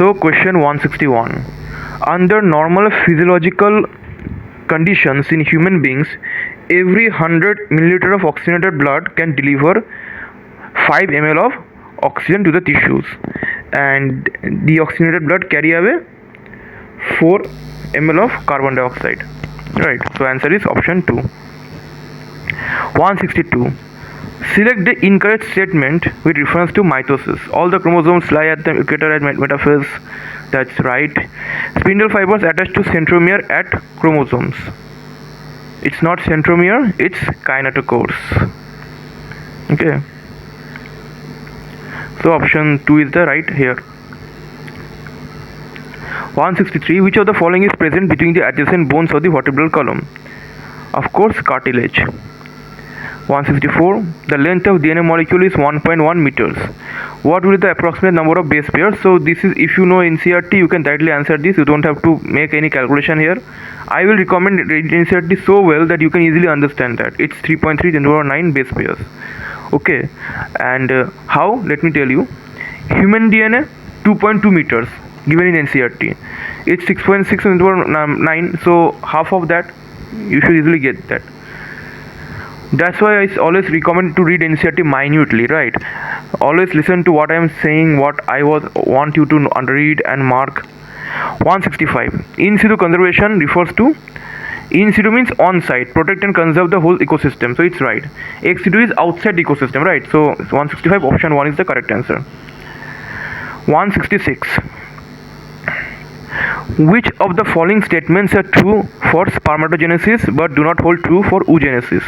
So question 161. Under normal physiological conditions in human beings, every 100 milliliter of oxygenated blood can deliver 5 ml of oxygen to the tissues, and the oxygenated blood carry away 4 ml of carbon dioxide. Right, so answer is option 2. 162. Select the incorrect statement with reference to mitosis. All the chromosomes lie at the equator at metaphase. That's right. Spindle fibers attach to centromere at chromosomes. It's not centromere, it's kinetochores. Okay. So option 2 is the right here. 163. Which of the following is present between the adjacent bones of the vertebral column? Of course, cartilage. 164. The length of DNA molecule is 1.1 meters. What will be the approximate number of base pairs? So this is, if you know NCERT, you can directly answer this. You don't have to make any calculation here. I will recommend NCERT so well that you can easily understand that. It's 3.3 10 to the power 9 base pairs. Okay. And how? Let me tell you. Human DNA 2.2 meters given in NCERT. It's 6.6 10 to the power 9. So half of that you should easily get that. That's why I always recommend to read NCERT minutely, right? Always listen to what I am saying, what I want you to read and mark. 165. In situ conservation refers to, in situ means on site, protect and conserve the whole ecosystem. So it's right. Ex situ is outside ecosystem, right? So 165 option 1 is the correct answer. 166. Which of the following statements are true for spermatogenesis but do not hold true for oogenesis?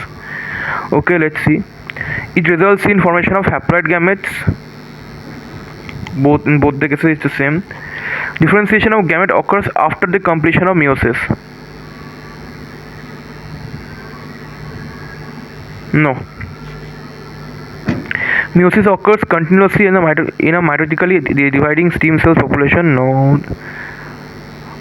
Okay, let's see. It results in formation of haploid gametes. In both the cases it's the same. Differentiation of gamete occurs after the completion of meiosis. No. Meiosis occurs continuously in a mitotically dividing stem cells population. No.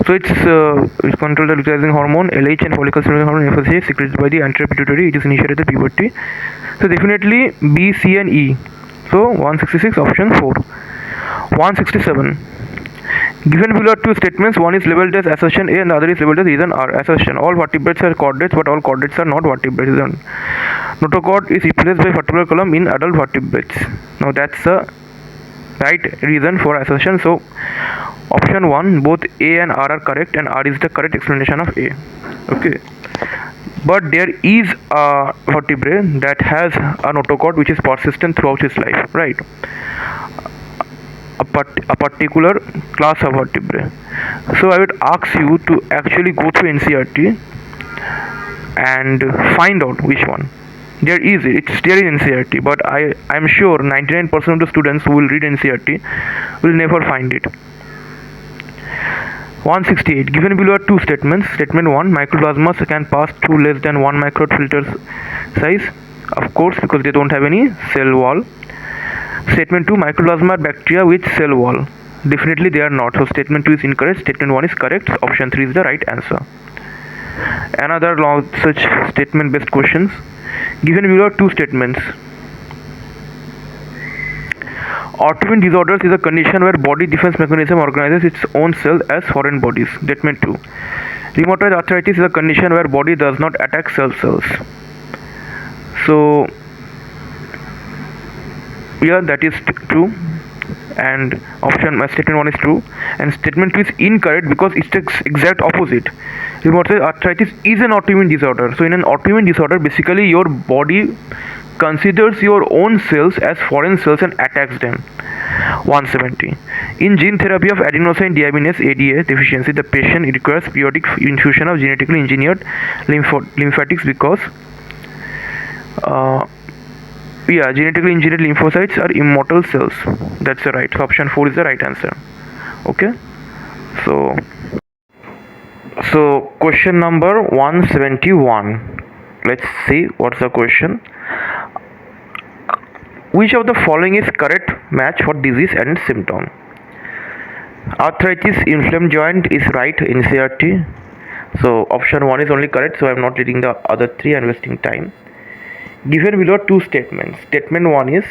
So it's controlled by luteinizing hormone, LH, and follicle stimulating hormone FSH secreted by the anterior pituitary. It is initiated at puberty. So definitely B, C, and E. So 166 option 4. 167. Given below are two statements. One is labeled as assertion A and the other is labeled as reason R. Assertion: all vertebrates are chordates, but all chordates are not vertebrates. Notochord is replaced by vertebral column in adult vertebrates. Now that's the right reason for assertion. So option 1, both A and R are correct, and R is the correct explanation of A. Okay. But there is a vertebrate that has a notochord which is persistent throughout his life, right? A particular class of vertebrae. So I would ask you to actually go through NCERT and find out which one. It's there in NCERT, but I'm sure 99% of the students who will read NCERT will never find it. 168. Given below are two statements. Statement 1, mycoplasmas can pass through less than 1 micron filter size. Of course, because they don't have any cell wall. Statement 2, mycoplasma are bacteria with cell wall. Definitely they are not. So statement 2 is incorrect. Statement 1 is correct. Option 3 is the right answer. Another long such statement based questions. Given below are two statements. Autoimmune disorders is a condition where body defense mechanism organizes its own cells as foreign bodies. Statement 2. Rheumatoid arthritis is a condition where body does not attack cells. So yeah, that is true, and statement 1 is true, and statement 2 is incorrect because it's the exact opposite. Rheumatoid arthritis is an autoimmune disorder. So in an autoimmune disorder, basically your body considers your own cells as foreign cells and attacks them. 170. In gene therapy of adenosine deaminase ADA deficiency, the patient requires periodic infusion of genetically engineered lymphatics because genetically engineered lymphocytes are immortal cells. That's the right. So option 4 is the right answer. Okay. So question number 171. Let's see what's the question. Which of the following is correct match for disease and symptom? Arthritis, inflamed joint is right in NCERT. So option 1 is only correct. So I'm not reading the other 3 and wasting time. Given below two statements. Statement 1 is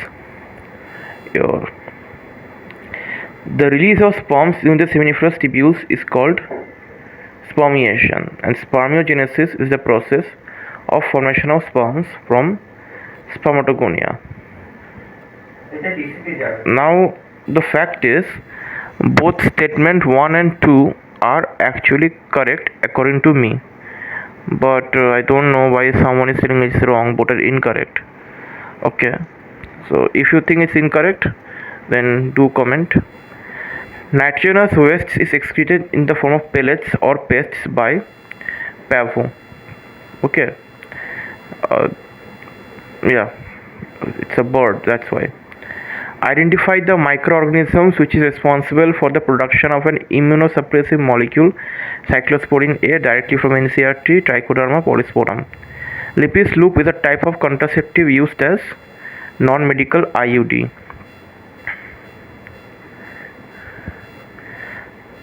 your The release of sperms in the seminiferous tubules is called spermiation, and spermiogenesis is the process of formation of sperms from spermatogonia. Now the fact is both statement 1 and 2 are actually correct according to me, but I don't know why someone is saying it's wrong, both are incorrect. Okay, so if you think it's incorrect, then do comment. Nitrogenous waste is excreted in the form of pellets or pests by pavo. Okay, yeah, it's a bird, that's why. Identify the microorganisms which is responsible for the production of an immunosuppressive molecule, cyclosporin A, directly from NCERT, Trichoderma polysporum. Lipis loop is a type of contraceptive used as non-medical IUD.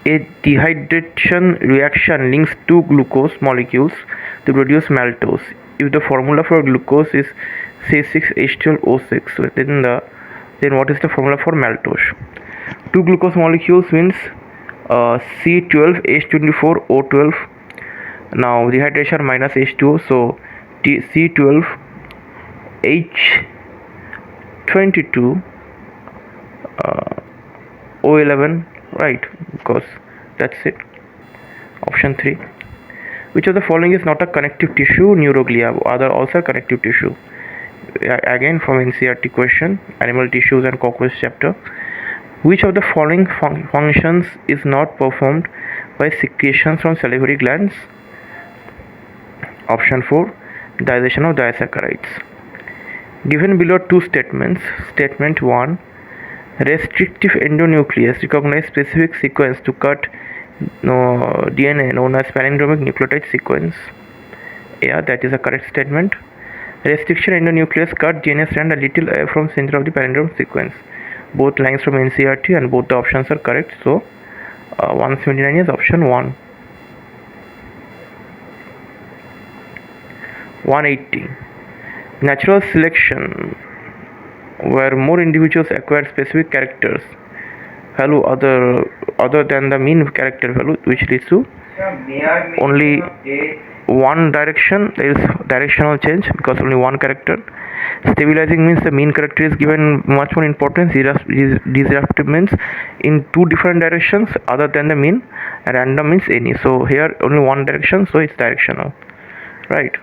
A dehydration reaction links two glucose molecules to produce maltose. If the formula for glucose is C6H12O6, then what is the formula for maltose? Two glucose molecules means C12H24O12. Now dehydration minus H2O, so C12H22 O11, right? Because that's it. Option 3. Which of the following is not a connective tissue? Neuroglia. Other also connective tissue. Again from NCERT question, animal tissues and cockroach chapter. Which of the following functions is not performed by secretions from salivary glands? Option 4, digestion of disaccharides. Given below two statements. Statement 1, restrictive endonuclease recognize specific sequence to cut DNA known as palindromic nucleotide sequence. Yeah, that is a correct statement. Restriction endonuclease cut DNA strand a little away from center of the palindrome sequence. Both lines from NCERT and both the options are correct. So 179 is option 1. 180. Natural selection, where more individuals acquire specific characters value other than the mean character value, which leads to only one direction. There is directional change because only one character. Stabilizing means the mean character is given much more importance. Disruptive means in two different directions other than the mean, and random means any. So here only one direction, so it's directional, right?